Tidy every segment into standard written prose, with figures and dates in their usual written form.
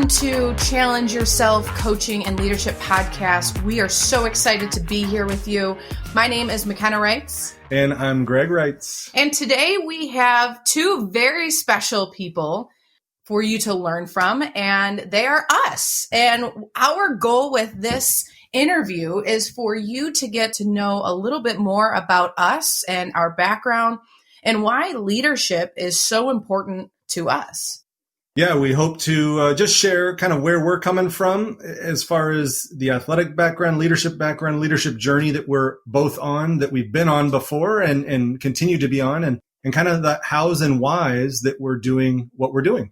Welcome to Challenge Yourself Coaching and Leadership Podcast. We are so excited to be here with you. My name is McKenna Wrights. And I'm Greg Wrights. And today we have two very special people for you to learn from, and they are us. And our goal with this interview is for you to get to know a little bit more about us and our background and why leadership is so important to us. Yeah, we hope to just share kind of where we're coming from as far as the athletic background, leadership journey that we're both on, that we've been on before and continue to be on, and kind of the hows and whys that we're doing what we're doing.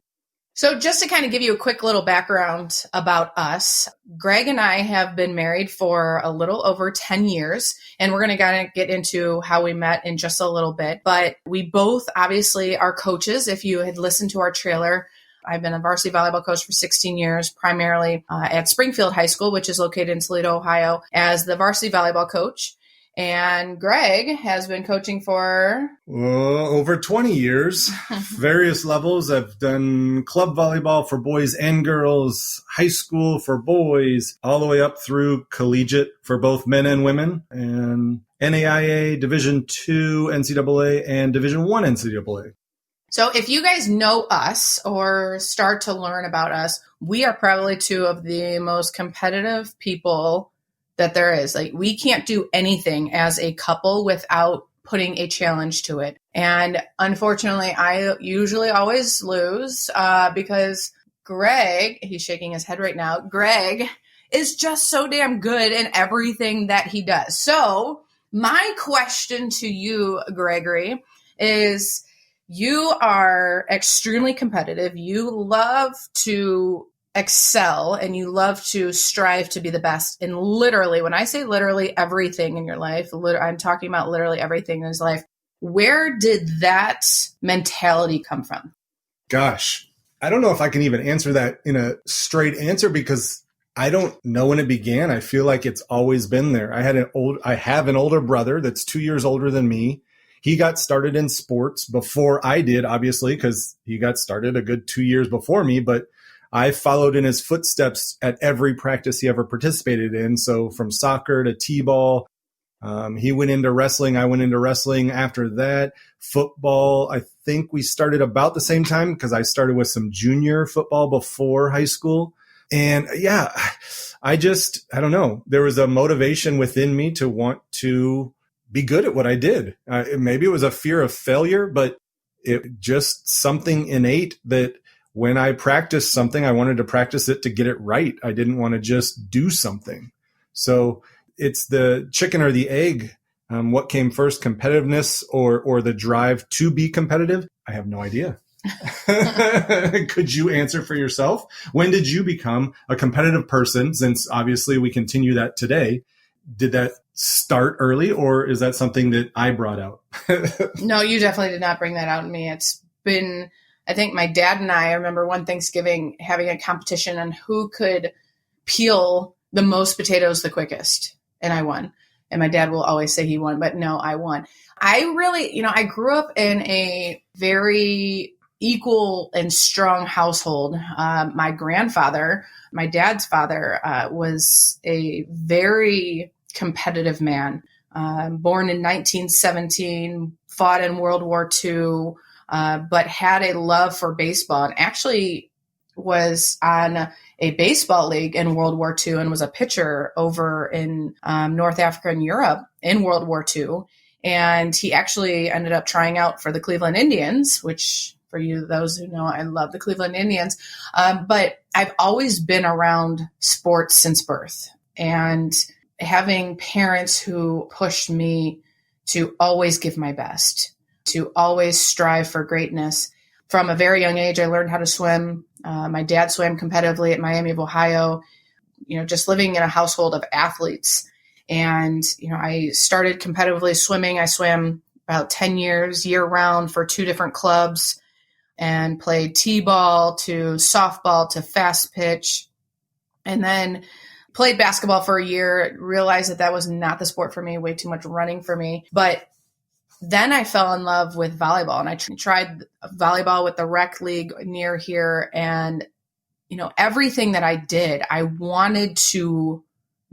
So just to kind of give you a quick little background about us, Greg and I have been married for a little over 10 years, and we're going to kind of get into how we met in just a little bit. But we both obviously are coaches. If you had listened to our trailer, I've been a varsity volleyball coach for 16 years, primarily at Springfield High School, which is located in Toledo, Ohio, as the varsity volleyball coach. And Greg has been coaching for over 20 years, various levels. I've done club volleyball for boys and girls, high school for boys, all the way up through collegiate for both men and women, and NAIA, Division II NCAA, and Division I NCAA. So if you guys know us or start to learn about us, we are probably two of the most competitive people that there is. Like, we can't do anything as a couple without putting a challenge to it. And unfortunately, I usually always lose because Greg, he's shaking his head right now, Greg is just so damn good in everything that he does. So my question to you, Gregory, is you are extremely competitive. You love to excel and you love to strive to be the best in literally, when I say literally everything in your life, I'm talking about literally everything in his life. Where did that mentality come from? Gosh, I don't know if I can even answer that in a straight answer because I don't know when it began. I feel like it's always been there. I have an older brother that's 2 years older than me. He got started in sports before I did, obviously, because he got started a good 2 years before me, but I followed in his footsteps at every practice he ever participated in. So from soccer to t-ball, he went into wrestling. I went into wrestling after that. Football, I think we started about the same time because I started with some junior football before high school. And yeah, I don't know. There was a motivation within me to want to be good at what I did. Maybe it was a fear of failure, but it just something innate that when I practiced something, I wanted to practice it to get it right. I didn't want to just do something. So it's the chicken or the egg. What came first, competitiveness or the drive to be competitive? I have no idea. Could you answer for yourself? When did you become a competitive person? Since obviously we continue that today. Did that start early, or is that something that I brought out? No, you definitely did not bring that out in me. It's been, I think my dad and I remember one Thanksgiving having a competition on who could peel the most potatoes the quickest. And I won. And my dad will always say he won, but no, I won. I really, I grew up in a very equal and strong household. My grandfather, my dad's father, was a very competitive man, born in 1917, fought in World War II, but had a love for baseball and actually was on a baseball league in World War II and was a pitcher over in North Africa and Europe in World War II. And he actually ended up trying out for the Cleveland Indians, which for you, those who know, I love the Cleveland Indians. But I've always been around sports since birth. And having parents who pushed me to always give my best, to always strive for greatness. From a very young age, I learned how to swim. My dad swam competitively at Miami of Ohio, just living in a household of athletes. And, I started competitively swimming. I swam about 10 years year round for 2 different clubs and played t-ball to softball to fast pitch. And then played basketball for a year, realized that was not the sport for me, way too much running for me. But then I fell in love with volleyball, and I tried volleyball with the rec league near here. And, everything that I did, I wanted to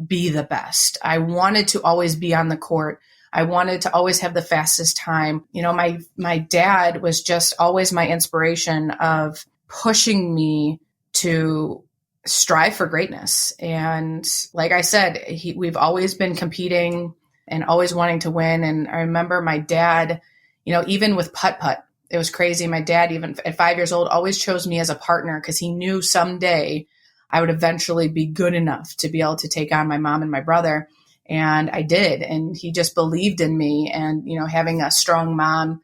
be the best. I wanted to always be on the court. I wanted to always have the fastest time. My dad was just always my inspiration of pushing me to strive for greatness. And like I said, we've always been competing and always wanting to win. And I remember my dad, even with putt-putt, it was crazy. My dad, even at 5 years old, always chose me as a partner because he knew someday I would eventually be good enough to be able to take on my mom and my brother. And I did. And he just believed in me. And, having a strong mom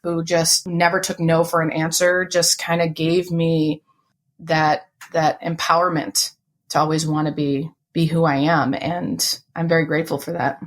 who just never took no for an answer just kind of gave me that empowerment to always want to be who I am. And I'm very grateful for that.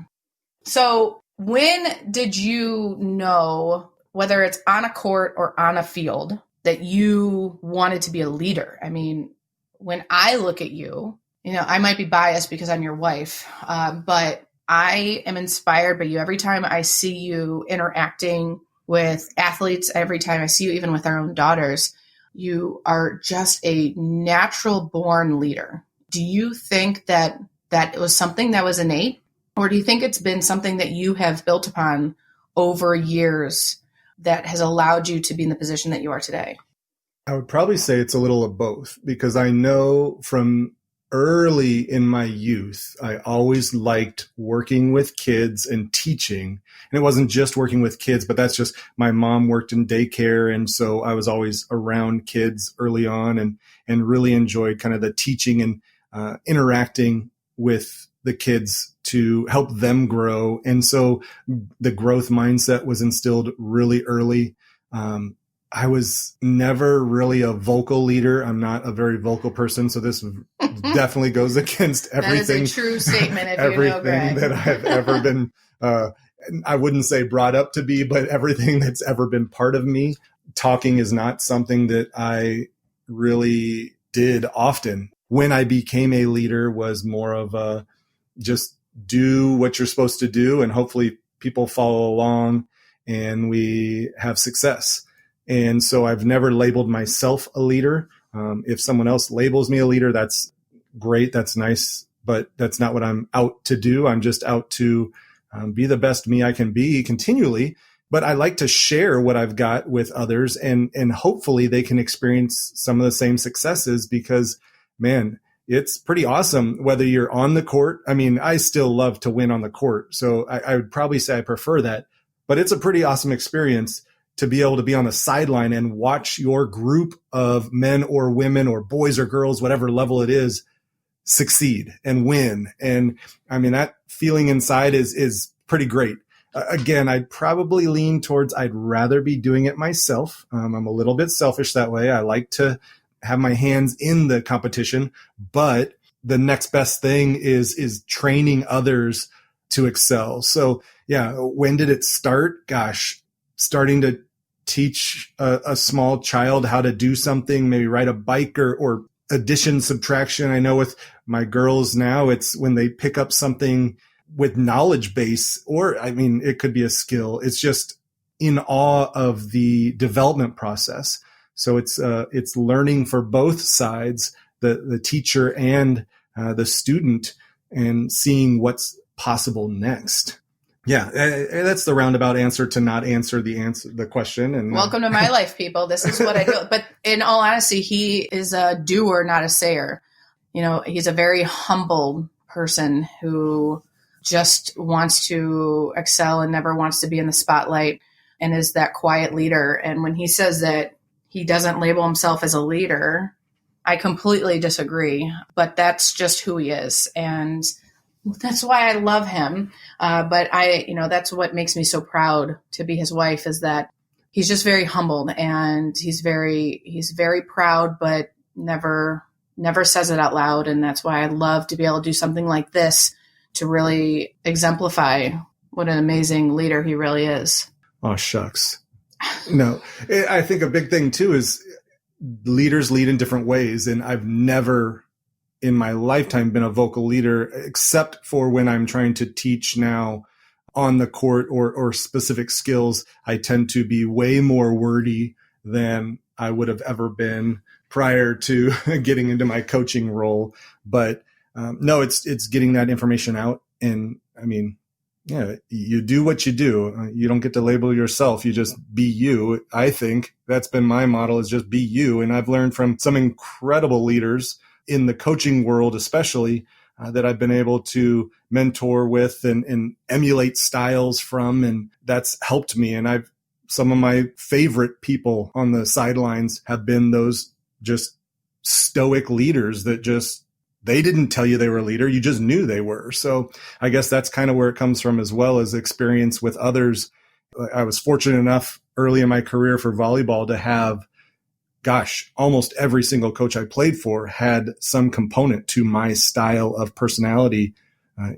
So when did you know, whether it's on a court or on a field, that you wanted to be a leader? I mean, when I look at you, I might be biased because I'm your wife, but I am inspired by you. Every time I see you interacting with athletes, every time I see you, even with our own daughters, you are just a natural born leader. Do you think that it was something that was innate, or do you think it's been something that you have built upon over years that has allowed you to be in the position that you are today? I would probably say it's a little of both, because I know from early in my youth, I always liked working with kids and teaching. And it wasn't just working with kids, but that's just, my mom worked in daycare. And so I was always around kids early on and really enjoyed kind of the teaching and interacting with the kids to help them grow. And so the growth mindset was instilled really early. I was never really a vocal leader. I'm not a very vocal person, so this definitely goes against everything. That is a true statement. If everything that I've ever been, I wouldn't say brought up to be, but everything that's ever been part of me. Talking is not something that I really did often. When I became a leader was more of a just do what you're supposed to do, and hopefully people follow along and we have success. And so I've never labeled myself a leader. If someone else labels me a leader, that's great. That's nice. But that's not what I'm out to do. I'm just out to be the best me I can be continually. But I like to share what I've got with others, and hopefully they can experience some of the same successes, because, man, it's pretty awesome whether you're on the court. I mean, I still love to win on the court, so I would probably say I prefer that. But it's a pretty awesome experience to be able to be on the sideline and watch your group of men or women or boys or girls, whatever level it is, succeed and win. And I mean, that feeling inside is pretty great. Again, I'd probably lean towards I'd rather be doing it myself. I'm a little bit selfish that way. I like to have my hands in the competition, but the next best thing is training others to excel. So yeah, when did it start? Gosh, starting to teach a small child how to do something, maybe ride a bike or addition, subtraction. I know with my girls now, it's when they pick up something with knowledge base, or, I mean, it could be a skill. It's just in awe of the development process. So it's learning for both sides, the teacher and the student, and seeing what's possible next. Yeah, that's the roundabout answer to not answer the question. And welcome to my life, people. This is what I do. But in all honesty, he is a doer, not a sayer. He's a very humble person who just wants to excel and never wants to be in the spotlight, and is that quiet leader. And when he says that he doesn't label himself as a leader, I completely disagree. But that's just who he is. And that's why I love him. But that's what makes me so proud to be his wife, is that he's just very humbled, and he's very proud, but never says it out loud. And that's why I love to be able to do something like this to really exemplify what an amazing leader he really is. Oh, shucks. No, I think a big thing too is leaders lead in different ways. And I've never in my lifetime been a vocal leader, except for when I'm trying to teach now on the court or specific skills. I tend to be way more wordy than I would have ever been prior to getting into my coaching role. But no, it's getting that information out. And I mean, yeah, you do what you do. You don't get to label yourself. You just be you. I think that's been my model, is just be you. And I've learned from some incredible leaders in the coaching world, especially, that I've been able to mentor with and emulate styles from. And that's helped me. And some of my favorite people on the sidelines have been those just stoic leaders that they didn't tell you they were a leader. You just knew they were. So I guess that's kind of where it comes from, as well as experience with others. I was fortunate enough early in my career for volleyball to have, almost every single coach I played for had some component to my style of personality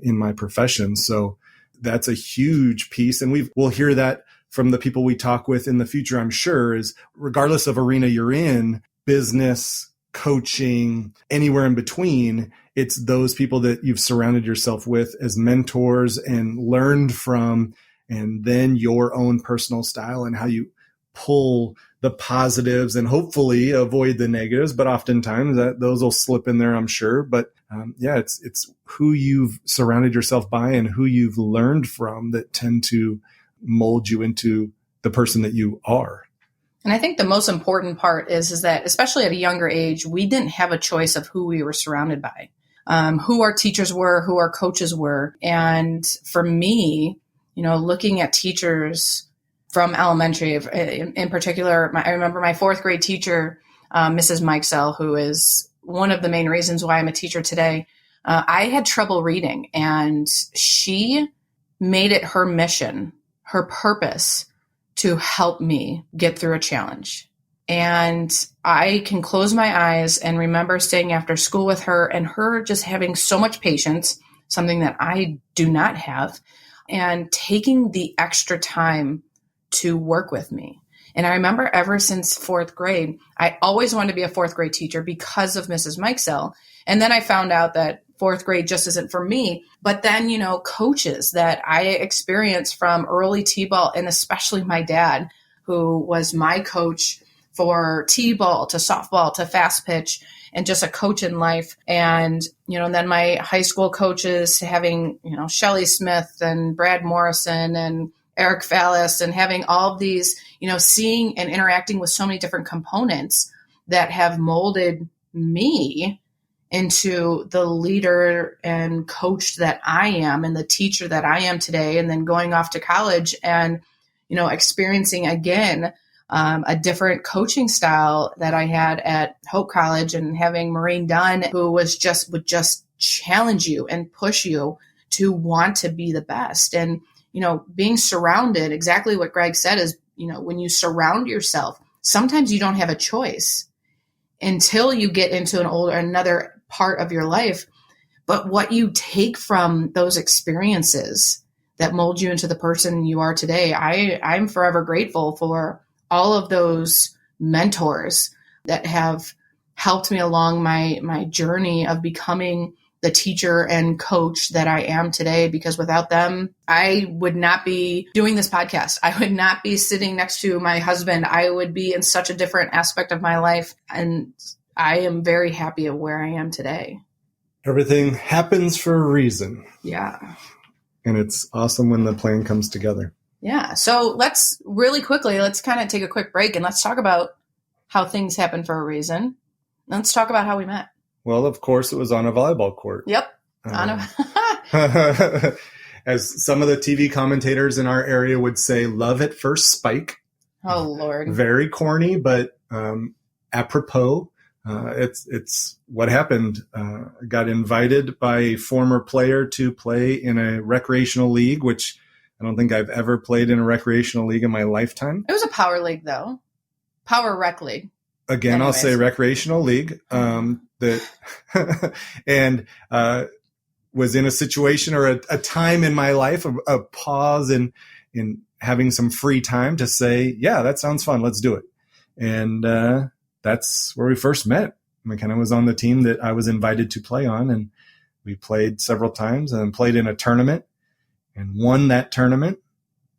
in my profession. So that's a huge piece. And we'll hear that from the people we talk with in the future, I'm sure, is regardless of arena you're in, business, coaching, anywhere in between, it's those people that you've surrounded yourself with as mentors and learned from, and then your own personal style and how you pull the positives and hopefully avoid the negatives. But oftentimes those will slip in there, I'm sure. But it's who you've surrounded yourself by and who you've learned from that tend to mold you into the person that you are. And I think the most important part is that, especially at a younger age, we didn't have a choice of who we were surrounded by, who our teachers were, who our coaches were. And for me, looking at teachers from elementary, in particular, I remember my fourth grade teacher, Mrs. Mikesell, who is one of the main reasons why I'm a teacher today. I had trouble reading, and she made it her mission, her purpose, to help me get through a challenge. And I can close my eyes and remember staying after school with her and her just having so much patience, something that I do not have, and taking the extra time to work with me. And I remember ever since fourth grade, I always wanted to be a fourth grade teacher because of Mrs. Mikesell. And then I found out that fourth grade just isn't for me. But then, coaches that I experienced from early t-ball, and especially my dad, who was my coach for t-ball to softball to fast pitch and just a coach in life. And, then my high school coaches having, Shelley Smith and Brad Morrison and Eric Fallis, and having all of these, seeing and interacting with so many different components that have molded me into the leader and coach that I am and the teacher that I am today. And then going off to college and, experiencing again a different coaching style that I had at Hope College, and having Maureen Dunn, who would just challenge you and push you to want to be the best. And, being surrounded, exactly what Greg said, is, when you surround yourself, sometimes you don't have a choice until you get into another part of your life. But what you take from those experiences that mold you into the person you are today, I'm forever grateful for all of those mentors that have helped me along my journey of becoming the teacher and coach that I am today, because without them, I would not be doing this podcast. I would not be sitting next to my husband. I would be in such a different aspect of my life. And I am very happy of where I am today. Everything happens for a reason. Yeah. And it's awesome when the plan comes together. Yeah. So let's kind of take a quick break and let's talk about how things happen for a reason. Let's talk about how we met. Well, of course, it was on a volleyball court. Yep. As some of the TV commentators in our area would say, love at first spike. Oh, Lord. Very corny, but apropos. It's what happened. Got invited by a former player to play in a recreational league, which I don't think I've ever played in a recreational league in my lifetime. It was a power league, though. Power rec league. Again, anyways. I'll say recreational league. And was in a situation or a time in my life, a pause in having some free time to say, yeah, that sounds fun. Let's do it. And that's where we first met. McKenna was on the team that I was invited to play on, and we played several times and played in a tournament and won that tournament.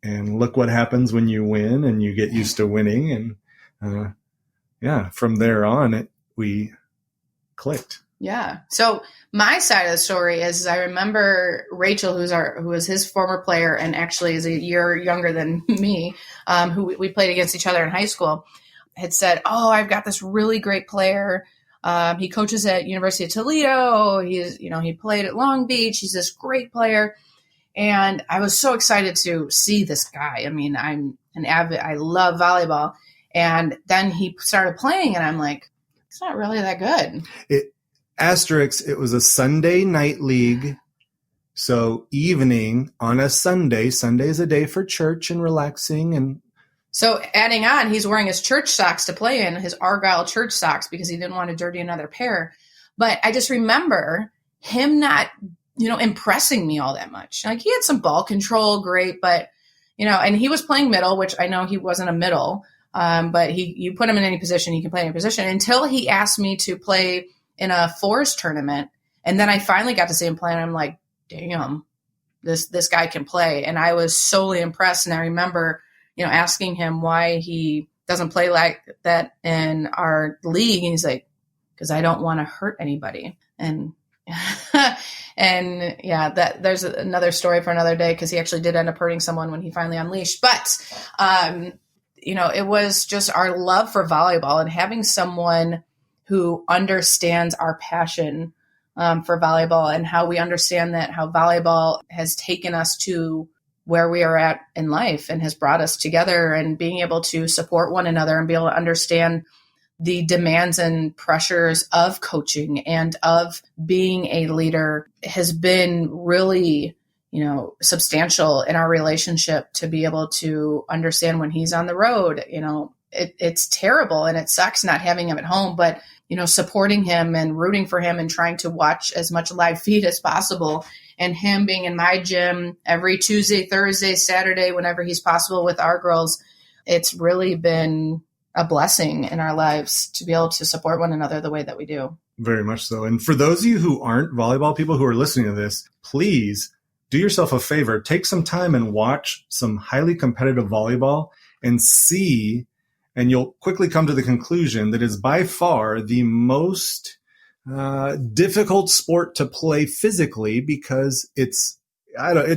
And look what happens when you win and you get used to winning. And from there on, we clicked. Yeah. So my side of the story is I remember Rachel, who was his former player and actually is a year younger than me, who we played against each other in high school, had said, "Oh, I've got this really great player. He coaches at University of Toledo. He played at Long Beach. He's this great player." And I was so excited to see this guy. I mean, I'm an avid, I love volleyball. And then he started playing and I'm like, it's not really that good. It was a Sunday night league. So evening on a Sunday. Sunday is a day for church and relaxing. And so adding on, he's wearing his church socks to play in, his Argyle church socks, because he didn't want to dirty another pair. But I just remember him not, impressing me all that much. Like, he had some ball control, great, but, and he was playing middle, which I know he wasn't a middle, but you put him in any position, he can play any position, until he asked me to play in a fours tournament. And then I finally got to see him play, and I'm like, damn, this guy can play. And I was solely impressed. And I remember, asking him why he doesn't play like that in our league. And he's like, because I don't want to hurt anybody. And and yeah, there's another story for another day, because he actually did end up hurting someone when he finally unleashed. But, it was just our love for volleyball and having someone who understands our passion for volleyball and how we understand how volleyball has taken us to where we are at in life and has brought us together, and being able to support one another and be able to understand the demands and pressures of coaching and of being a leader has been really, substantial in our relationship, to be able to understand when he's on the road. It's terrible and it sucks not having him at home, but, supporting him and rooting for him and trying to watch as much live feed as possible, and him being in my gym every Tuesday, Thursday, Saturday, whenever he's possible with our girls. It's really been a blessing in our lives to be able to support one another the way that we do. Very much so. And for those of you who aren't volleyball people who are listening to this, please do yourself a favor. Take some time and watch some highly competitive volleyball and see, and you'll quickly come to the conclusion that is by far the most difficult sport to play physically, because it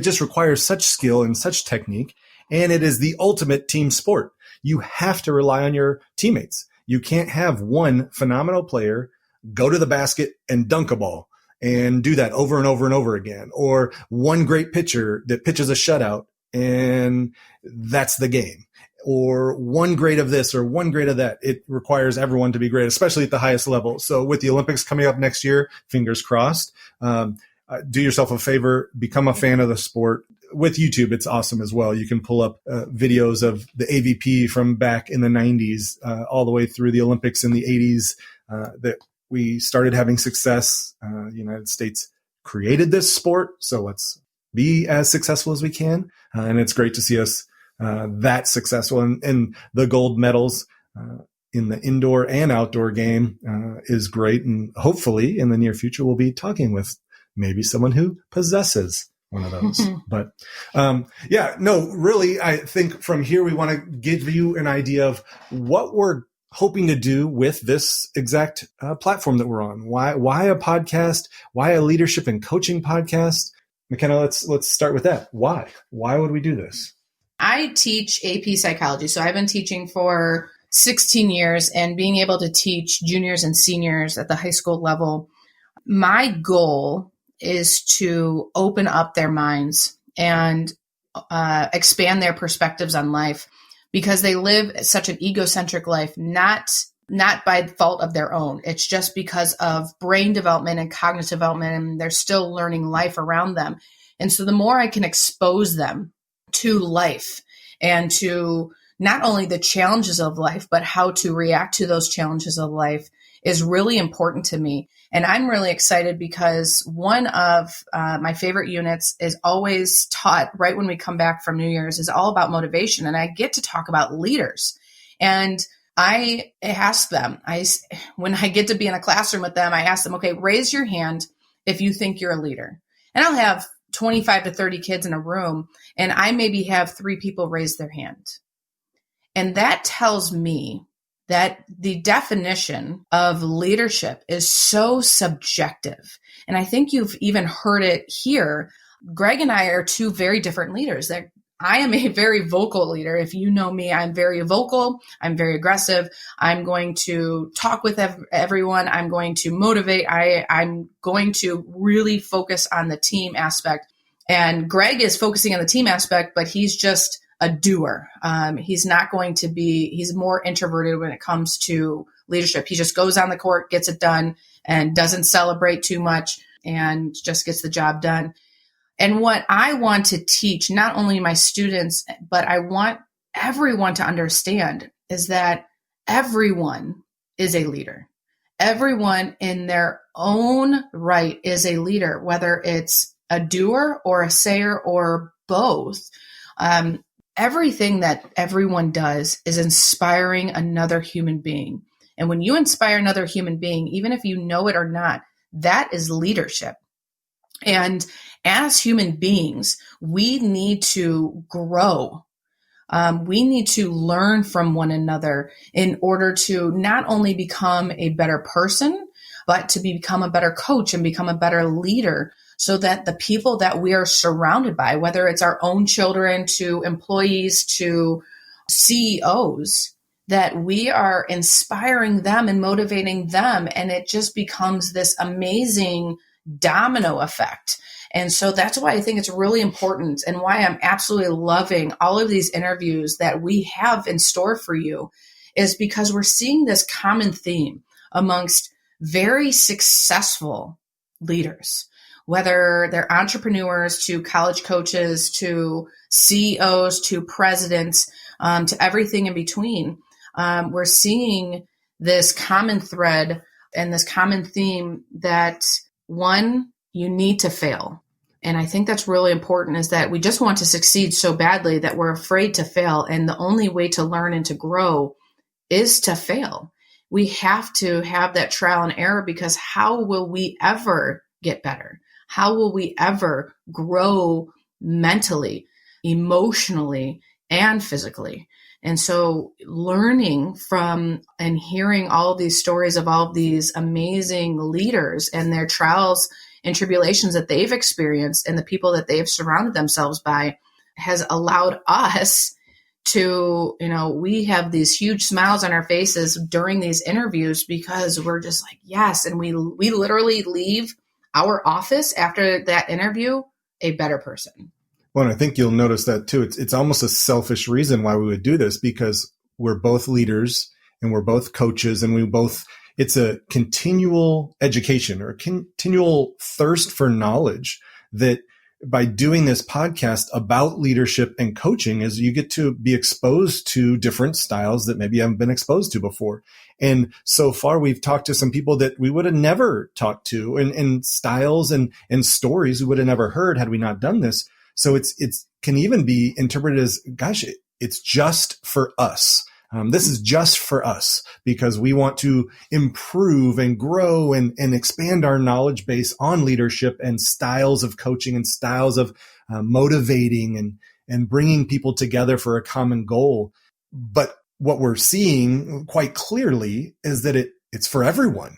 just requires such skill and such technique. And it is the ultimate team sport. You have to rely on your teammates. You can't have one phenomenal player go to the basket and dunk a ball and do that over and over and over again, or one great pitcher that pitches a shutout and that's the game, or one grade of this or one grade of that. It requires everyone to be great, especially at the highest level. So with the Olympics coming up next year, fingers crossed, do yourself a favor, become a fan of the sport. With YouTube, it's awesome as well. You can pull up videos of the AVP from back in the 90s, all the way through the Olympics in the 80s, that we started having success. The United States created this sport, so let's be as successful as we can. And it's great to see us that successful. And the gold medals in the indoor and outdoor game is great. And hopefully in the near future, we'll be talking with maybe someone who possesses one of those. But really, I think from here, we want to give you an idea of what we're hoping to do with this exact platform that we're on. Why a podcast? Why a leadership and coaching podcast? McKenna, let's start with that. Why would we do this? I teach AP psychology. So I've been teaching for 16 years, and being able to teach juniors and seniors at the high school level, my goal is to open up their minds and expand their perspectives on life, because they live such an egocentric life, not by fault of their own. It's just because of brain development and cognitive development, and they're still learning life around them. And so the more I can expose them to life and to not only the challenges of life, but how to react to those challenges of life is really important to me. And I'm really excited because one of my favorite units is always taught right when we come back from New Year's, is all about motivation. And I get to talk about leaders. And I ask them, when I get to be in a classroom with them, I ask them, okay, raise your hand if you think you're a leader. And I'll have 25 to 30 kids in a room, and I maybe have 3 people raise their hand. And that tells me that the definition of leadership is so subjective. And I think you've even heard it here. Greg and I are two very different leaders. I am a very vocal leader. If you know me, I'm very vocal. I'm very aggressive. I'm going to talk with everyone. I'm going to motivate. I'm going to really focus on the team aspect. And Greg is focusing on the team aspect, but he's just a doer. He's more introverted when it comes to leadership. He just goes on the court, gets it done, and doesn't celebrate too much and just gets the job done. And what I want to teach, not only my students, but I want everyone to understand is that everyone is a leader. Everyone in their own right is a leader, whether it's a doer or a sayer or both. Everything that everyone does is inspiring another human being. And when you inspire another human being, even if you know it or not, that is leadership. And as human beings, we need to grow. We need to learn from one another in order to not only become a better person, but to become a better coach and become a better leader, so that the people that we are surrounded by, whether it's our own children to employees to CEOs, that we are inspiring them and motivating them. And it just becomes this amazing domino effect. And so that's why I think it's really important, and why I'm absolutely loving all of these interviews that we have in store for you, is because we're seeing this common theme amongst very successful leaders, whether they're entrepreneurs to college coaches to CEOs to presidents, to everything in between. We're seeing this common thread and this common theme that, one, you need to fail. And I think that's really important, is that we just want to succeed so badly that we're afraid to fail. And the only way to learn and to grow is to fail. We have to have that trial and error, because how will we ever get better? How will we ever grow mentally, emotionally, and physically? And so learning from and hearing all of these stories of all of these amazing leaders and their trials and tribulations that they've experienced and the people that they've surrounded themselves by has allowed us to, we have these huge smiles on our faces during these interviews, because we're just like, yes. And we literally leave our office after that interview a better person. Well, and I think you'll notice that too. It's almost a selfish reason why we would do this, because we're both leaders and we're both coaches, and it's a continual education or a continual thirst for knowledge, that by doing this podcast about leadership and coaching is you get to be exposed to different styles that maybe you haven't been exposed to before. And so far we've talked to some people that we would have never talked to, and styles and stories we would have never heard had we not done this. So it's can even be interpreted as, gosh, it's just for us. This is just for us, because we want to improve and grow and expand our knowledge base on leadership and styles of coaching and styles of motivating and bringing people together for a common goal. But what we're seeing quite clearly is that it's for everyone.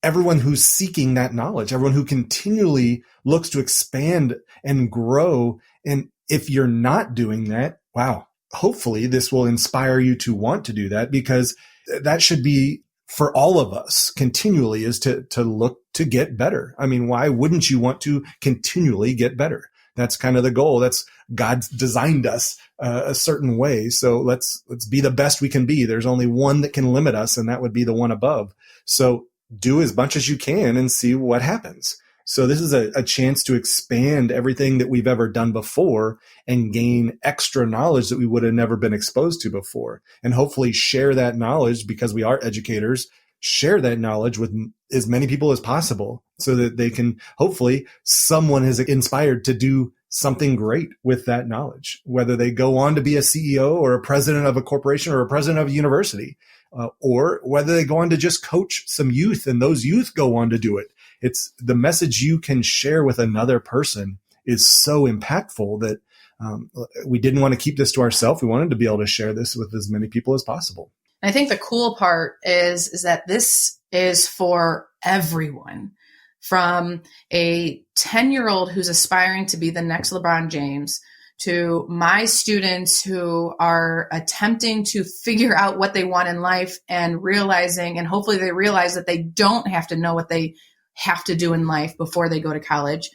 Everyone who's seeking that knowledge, everyone who continually looks to expand and grow. And if you're not doing that, wow, hopefully this will inspire you to want to do that, because that should be for all of us continually, is to look to get better. I mean, why wouldn't you want to continually get better? That's kind of the goal. That's God's designed us a certain way. So let's be the best we can be. There's only one that can limit us, and that would be the one above. So do as much as you can and see what happens. So this is a chance to expand everything that we've ever done before and gain extra knowledge that we would have never been exposed to before. And hopefully share that knowledge, because we are educators, share that knowledge with as many people as possible, so that they can, hopefully someone is inspired to do something great with that knowledge, whether they go on to be a CEO or a president of a corporation or a president of a university, or whether they go on to just coach some youth and those youth go on to do it. It's the message you can share with another person is so impactful that we didn't want to keep this to ourselves. We wanted to be able to share this with as many people as possible. And I think the cool part is that this is for everyone, from a 10-year-old who's aspiring to be the next LeBron James to my students who are attempting to figure out what they want in life and realizing, and hopefully they realize that they don't have to know what they have to do in life before they go to college,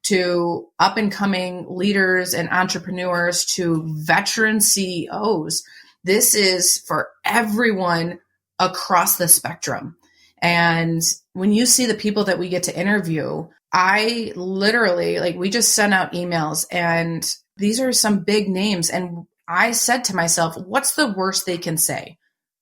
to up and coming leaders and entrepreneurs, to veteran CEOs. This is for everyone across the spectrum. And when you see the people that we get to interview, I literally, like, we just sent out emails and these are some big names. And I said to myself, what's the worst they can say?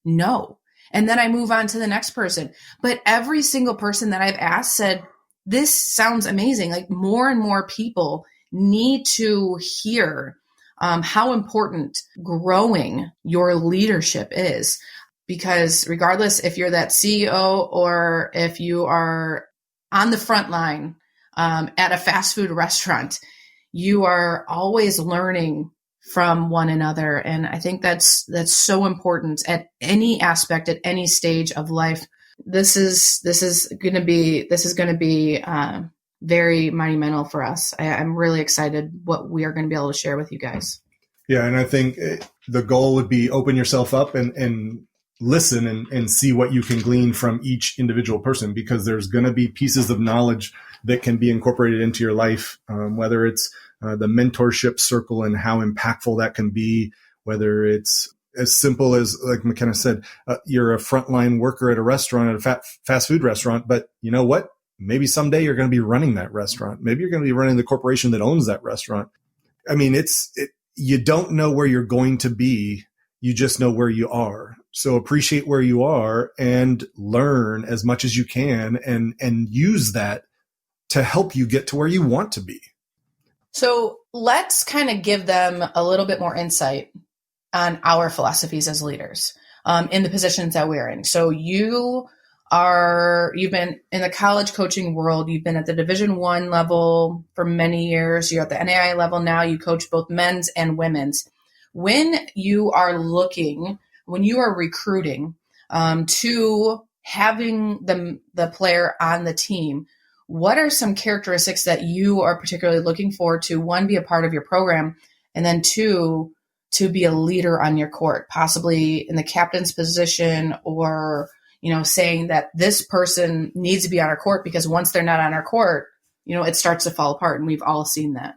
No. And then I move on to the next person. But every single person that I've asked said, this sounds amazing. Like, more and more people need to hear how important growing your leadership is. Because regardless if you're that CEO or if you are on the front line at a fast food restaurant, you are always learning from one another. And I think that's so important at any aspect, at any stage of life. This is going to be very monumental for us. I'm really excited what we are going to be able to share with you guys. Yeah, and I think the goal would be open yourself up and listen and see what you can glean from each individual person, because there's going to be pieces of knowledge that can be incorporated into your life, whether it's the mentorship circle and how impactful that can be, whether it's as simple as, like McKenna said, you're a frontline worker at a restaurant, at a fast food restaurant, but you know what? Maybe someday you're going to be running that restaurant. Maybe you're going to be running the corporation that owns that restaurant. I mean, you don't know where you're going to be. You just know where you are. So appreciate where you are and learn as much as you can and use that to help you get to where you want to be. So let's kind of give them a little bit more insight on our philosophies as leaders in the positions that we're in. So you've been in the college coaching world. You've been at the Division I level for many years. You're at the NAIA level now. You coach both men's and women's. When you are recruiting to having the player on the team, what are some characteristics that you are particularly looking for to, one, be a part of your program, and then two, to be a leader on your court, possibly in the captain's position, or, saying that this person needs to be on our court because once they're not on our court, it starts to fall apart. And we've all seen that.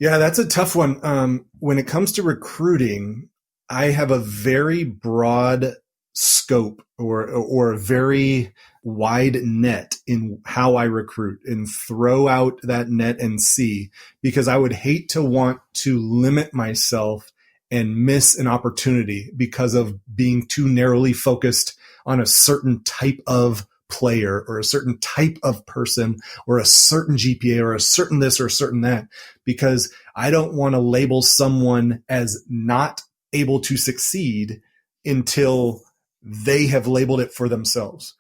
Yeah, that's a tough one. When it comes to recruiting, I have a very broad scope or a very wide net in how I recruit, and throw out that net and see, because I would hate to want to limit myself and miss an opportunity because of being too narrowly focused on a certain type of player or a certain type of person or a certain GPA or a certain this or a certain that, because I don't want to label someone as not able to succeed until they have labeled it for themselves.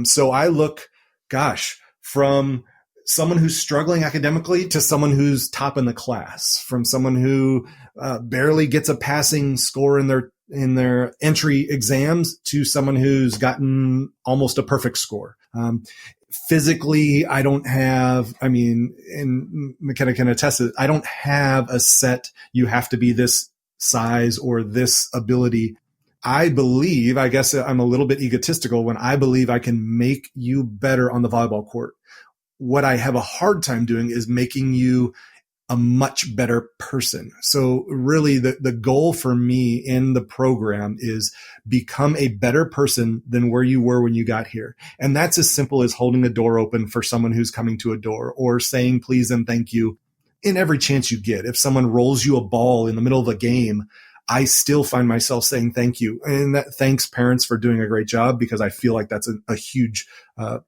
So I look, from someone who's struggling academically to someone who's top in the class, from someone who barely gets a passing score in their entry exams to someone who's gotten almost a perfect score. Physically, and McKenna can attest to it, I don't have a set, you have to be this size or this ability. I guess I'm a little bit egotistical when I believe I can make you better on the volleyball court. What I have a hard time doing is making you a much better person. So really the goal for me in the program is become a better person than where you were when you got here. And that's as simple as holding a door open for someone who's coming to a door, or saying please and thank you in every chance you get. If someone rolls you a ball in the middle of a game, I still find myself saying thank you. And thanks parents for doing a great job, because I feel like that's a huge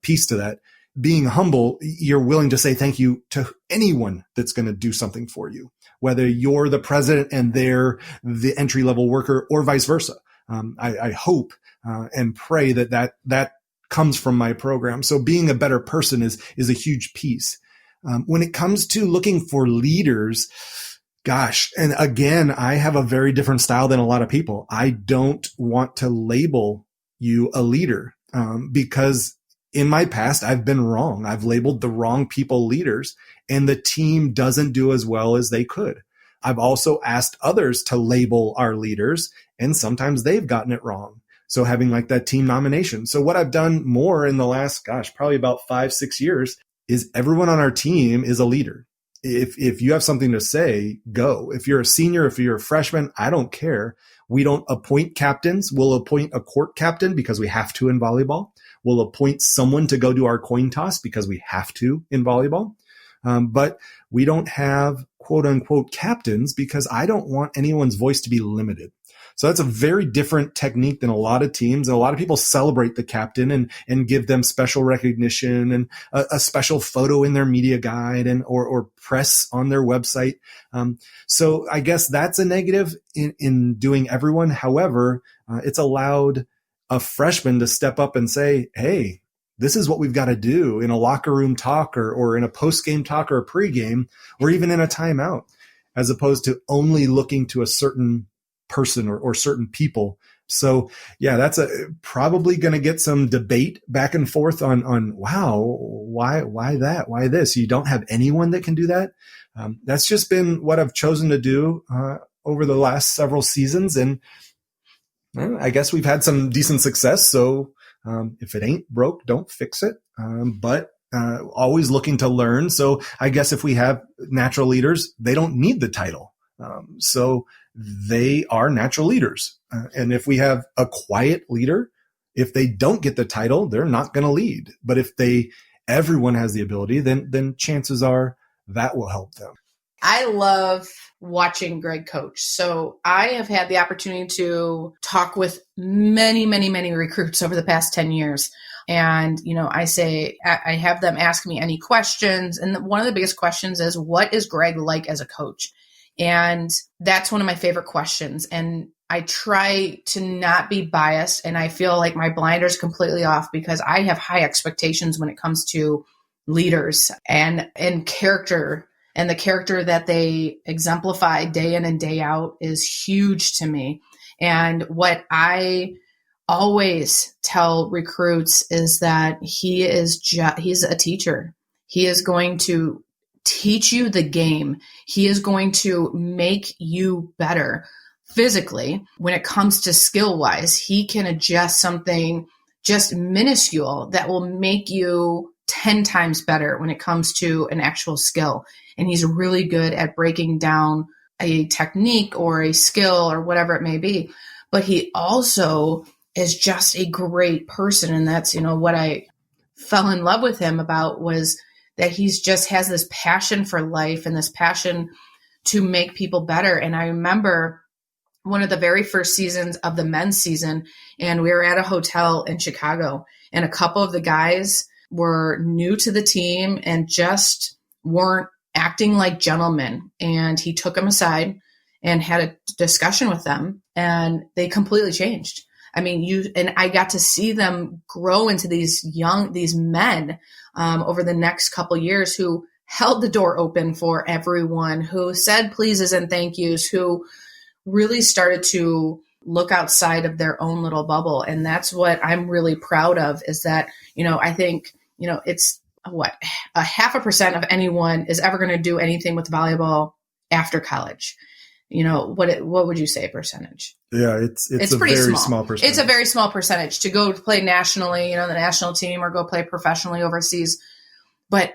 piece to that. Being humble, you're willing to say thank you to anyone that's going to do something for you, whether you're the president and they're the entry-level worker, or vice versa. I hope and pray that comes from my program. So being a better person is a huge piece. When it comes to looking for leaders, Gosh. And again, I have a very different style than a lot of people. I don't want to label you a leader, because in my past, I've been wrong. I've labeled the wrong people leaders, and the team doesn't do as well as they could. I've also asked others to label our leaders, and sometimes they've gotten it wrong. So having like that team nomination. So what I've done more in the last, probably about 5-6 years is everyone on our team is a leader. If you have something to say, go. If you're a senior, if you're a freshman, I don't care. We don't appoint captains. We'll appoint a court captain because we have to in volleyball. We'll appoint someone to go do our coin toss because we have to in volleyball. But we don't have quote unquote captains because I don't want anyone's voice to be limited. So that's a very different technique than a lot of teams. And a lot of people celebrate the captain and give them special recognition and a special photo in their media guide or press on their website. So I guess that's a negative in doing everyone. However, it's allowed a freshman to step up and say, hey, this is what we've got to do in a locker room talk or in a post-game talk or a pregame or even in a timeout, as opposed to only looking to a certain person or certain people. So yeah, that's probably going to get some debate back and forth on wow, why that? Why this? You don't have anyone that can do that. That's just been what I've chosen to do over the last several seasons. And I guess we've had some decent success. So if it ain't broke, don't fix it. But always looking to learn. So I guess if we have natural leaders, they don't need the title. So they are natural leaders. And if we have a quiet leader, if they don't get the title, they're not going to lead. But if everyone has the ability, then chances are that will help them. I love watching Greg coach. So I have had the opportunity to talk with many, many, many recruits over the past 10 years. And, I have them ask me any questions. And one of the biggest questions is, what is Greg like as a coach? And that's one of my favorite questions. And I try to not be biased. And I feel like my blinders completely off because I have high expectations when it comes to leaders and character. And the character that they exemplify day in and day out is huge to me. And what I always tell recruits is that he's a teacher. He is going to teach you the game. He is going to make you better physically. When it comes to skill wise, he can adjust something just minuscule that will make you 10 times better when it comes to an actual skill. And he's really good at breaking down a technique or a skill or whatever it may be. But he also is just a great person. And that's, what I fell in love with him about was that he's just has this passion for life and this passion to make people better. And I remember one of the very first seasons of the men's season, and we were at a hotel in Chicago, and a couple of the guys were new to the team and just weren't acting like gentlemen. And he took them aside and had a discussion with them, and they completely changed. I mean, I got to see them grow into these men over the next couple years who held the door open for everyone, who said pleases and thank yous, who really started to look outside of their own little bubble. And that's what I'm really proud of, is that, I think, it's what, 0.5% of anyone is ever going to do anything with volleyball after college. What would you say percentage? Yeah, it's a pretty very small percentage. It's a very small percentage to go play nationally, the national team, or go play professionally overseas. But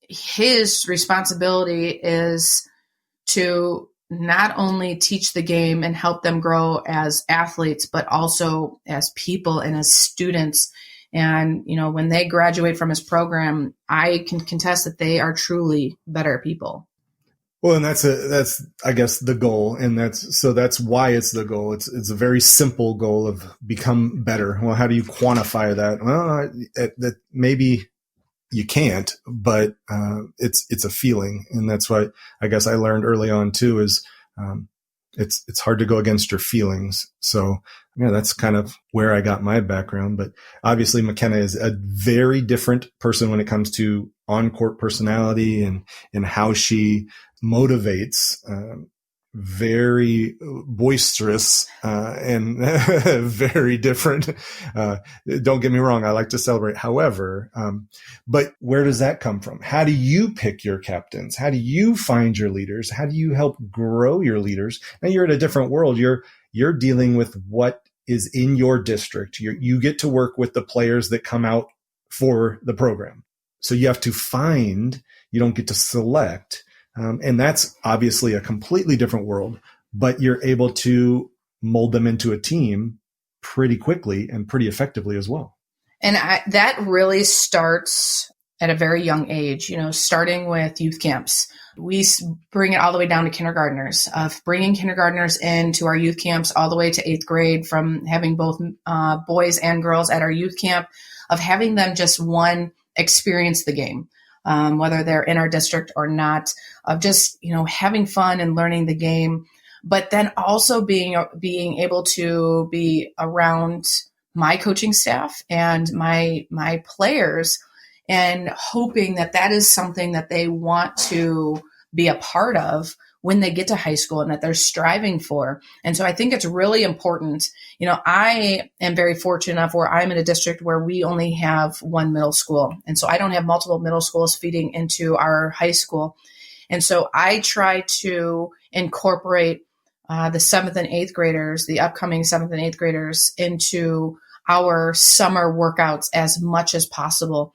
his responsibility is to not only teach the game and help them grow as athletes, but also as people and as students. And, when they graduate from his program, I can contest that they are truly better people. Well, and that's I guess the goal, and that's why it's the goal. It's a very simple goal of become better. Well, how do you quantify that? Well, that maybe you can't, but it's a feeling, and that's what I guess I learned early on too. Is it's hard to go against your feelings. So yeah, that's kind of where I got my background. But obviously McKenna is a very different person when it comes to on-court personality and how she motivates. Very boisterous and very different. Don't get me wrong, I like to celebrate. However, but where does that come from? How do you pick your captains? How do you find your leaders? How do you help grow your leaders? Now you're in a different world. You're dealing with what is in your district. You get to work with the players that come out for the program. So you have to find, you don't get to select. And that's obviously a completely different world, but you're able to mold them into a team pretty quickly and pretty effectively as well. And that really starts at a very young age, starting with youth camps. We bring it all the way down to kindergartners, of bringing kindergartners into our youth camps all the way to 8th grade, from having both boys and girls at our youth camp, of having them just experience the game. Whether they're in our district or not, of just, having fun and learning the game, but then also being able to be around my coaching staff and my players, and hoping that is something that they want to be a part of when they get to high school and that they're striving for. And so I think it's really important. I am very fortunate enough where I'm in a district where we only have one middle school. And so I don't have multiple middle schools feeding into our high school. And so I try to incorporate the 7th and 8th graders, the upcoming 7th and 8th graders, into our summer workouts as much as possible.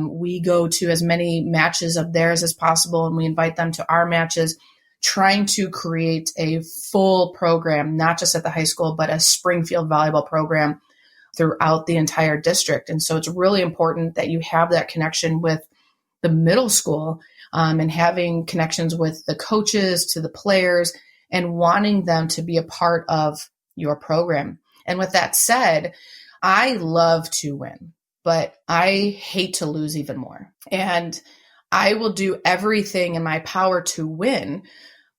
We go to as many matches of theirs as possible, and we invite them to our matches, trying to create a full program, not just at the high school, but a Springfield volleyball program throughout the entire district. And so it's really important that you have that connection with the middle school, and having connections with the coaches, to the players, and wanting them to be a part of your program. And with that said, I love to win, but I hate to lose even more. And I will do everything in my power to win,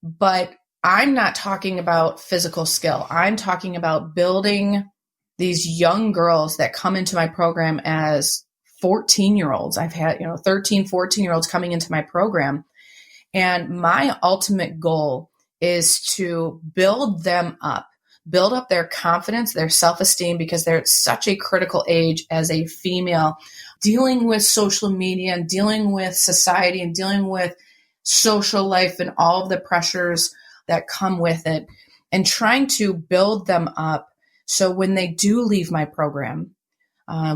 but I'm not talking about physical skill. I'm talking about building these young girls that come into my program as 14-year-olds. I've had, 13, 14-year-olds coming into my program. And my ultimate goal is to build them up, build up their confidence, their self-esteem, because they're at such a critical age as a female, dealing with social media and dealing with society and dealing with social life and all of the pressures that come with it, and trying to build them up so when they do leave my program,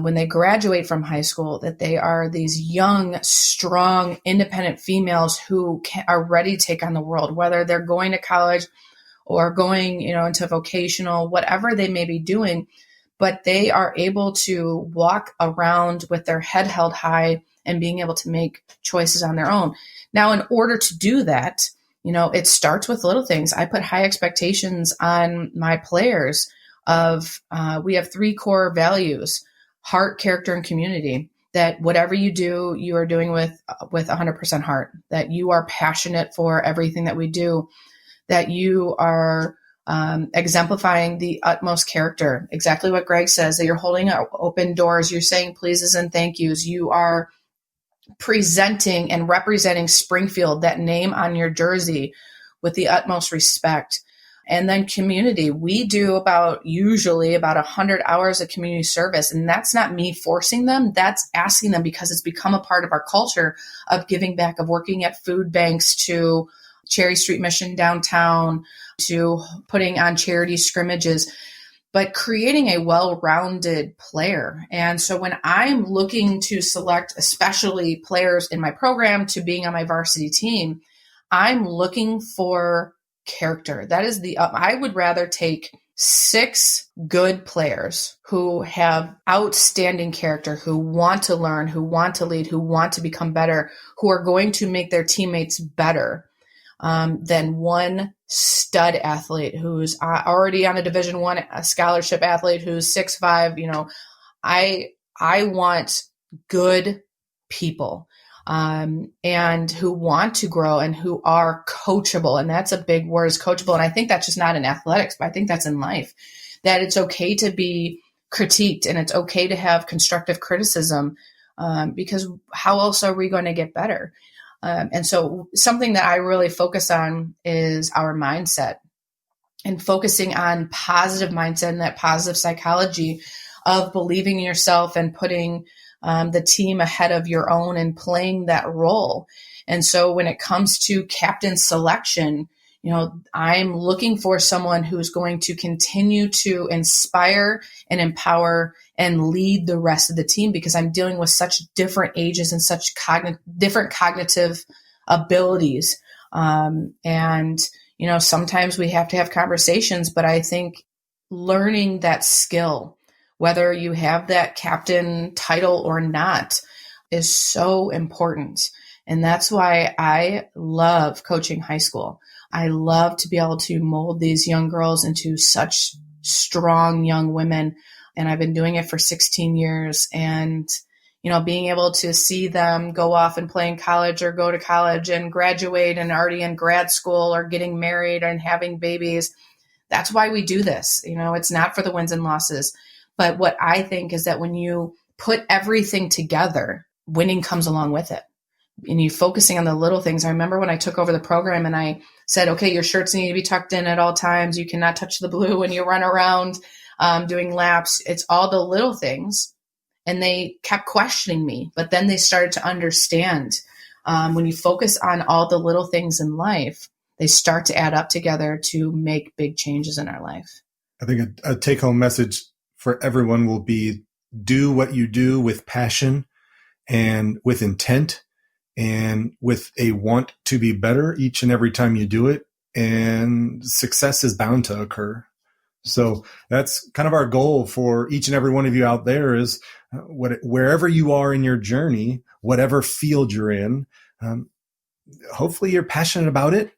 when they graduate from high school, that they are these young, strong, independent females who are ready to take on the world, whether they're going to college or going, into vocational, whatever they may be doing, but they are able to walk around with their head held high and being able to make choices on their own. Now, in order to do that, it starts with little things. I put high expectations on my players we have 3 core values: heart, character, and community. That whatever you do, you are doing with 100% heart, that you are passionate for everything that we do, that you are exemplifying the utmost character, exactly what Greg says, that you're holding open doors, you're saying pleases and thank yous, you are presenting and representing Springfield, that name on your jersey, with the utmost respect. And then community. We do usually about 100 hours of community service. And that's not me forcing them. That's asking them, because it's become a part of our culture of giving back, of working at food banks, to Cherry Street Mission downtown, to putting on charity scrimmages, but creating a well-rounded player. And so when I'm looking to select, especially players in my program, to being on my varsity team, I'm looking for character. That is I would rather take 6 good players who have outstanding character, who want to learn, who want to lead, who want to become better, who are going to make their teammates better, than one stud athlete who's already on a Division I scholarship athlete who's 6'5". I want good people. and who want to grow and who are coachable. And that's a big word, is coachable. And I think that's just not in athletics, but I think that's in life, that it's okay to be critiqued and it's okay to have constructive criticism, because how else are we going to get better? And so something that I really focus on is our mindset, and focusing on positive mindset and that positive psychology of believing in yourself and putting the team ahead of your own and playing that role. And so when it comes to captain selection, I'm looking for someone who's going to continue to inspire and empower and lead the rest of the team, because I'm dealing with such different ages and such different cognitive abilities. And sometimes we have to have conversations, but I think learning that skill, whether you have that captain title or not, is so important. And that's why I love coaching high school. I love to be able to mold these young girls into such strong young women. And I've been doing it for 16 years. And, being able to see them go off and play in college or go to college and graduate and already in grad school or getting married and having babies. That's why we do this. It's not for the wins and losses. But what I think is that when you put everything together, winning comes along with it. And you focusing on the little things. I remember when I took over the program and I said, okay, your shirts need to be tucked in at all times. You cannot touch the blue when you run around doing laps. It's all the little things. And they kept questioning me, but then they started to understand when you focus on all the little things in life, they start to add up together to make big changes in our life. I think a take-home message for everyone will be, do what you do with passion and with intent and with a want to be better each and every time you do it. And success is bound to occur. So that's kind of our goal for each and every one of you out there, is wherever you are in your journey, whatever field you're in, hopefully you're passionate about it,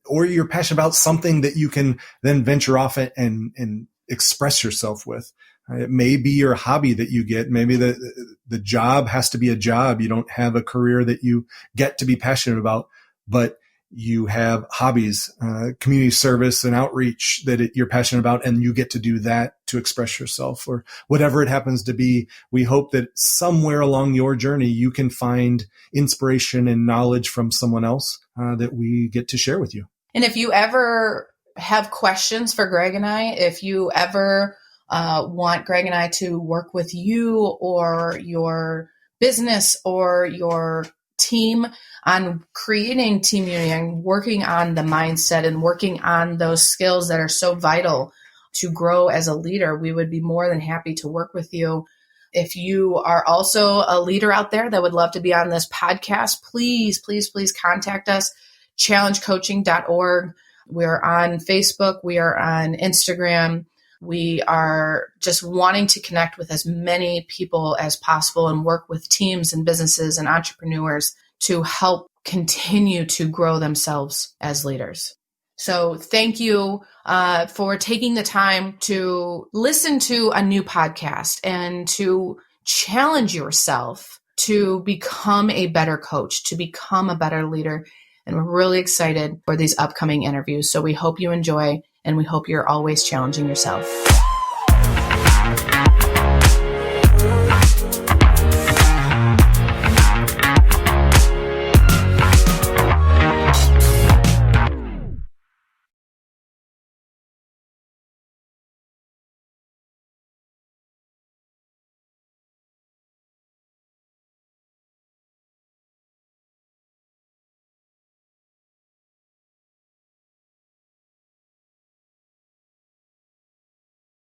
or you're passionate about something that you can then venture off and express yourself with. It may be your hobby that you get. Maybe the job has to be a job. You don't have a career that you get to be passionate about, but you have hobbies, community service and outreach that you're passionate about, and you get to do that to express yourself, or whatever it happens to be. We hope that somewhere along your journey, you can find inspiration and knowledge from someone else that we get to share with you. And if you ever have questions for Greg and I, if you ever want Greg and I to work with you or your business or your team on creating team unity and working on the mindset and working on those skills that are so vital to grow as a leader, we would be more than happy to work with you. If you are also a leader out there that would love to be on this podcast, please, please, please contact us, challengecoaching.org. We're on Facebook. We are on Instagram. We are just wanting to connect with as many people as possible and work with teams and businesses and entrepreneurs to help continue to grow themselves as leaders. So thank you for taking the time to listen to a new podcast and to challenge yourself to become a better coach, to become a better leader. And we're really excited for these upcoming interviews. So we hope you enjoy, and we hope you're always challenging yourself.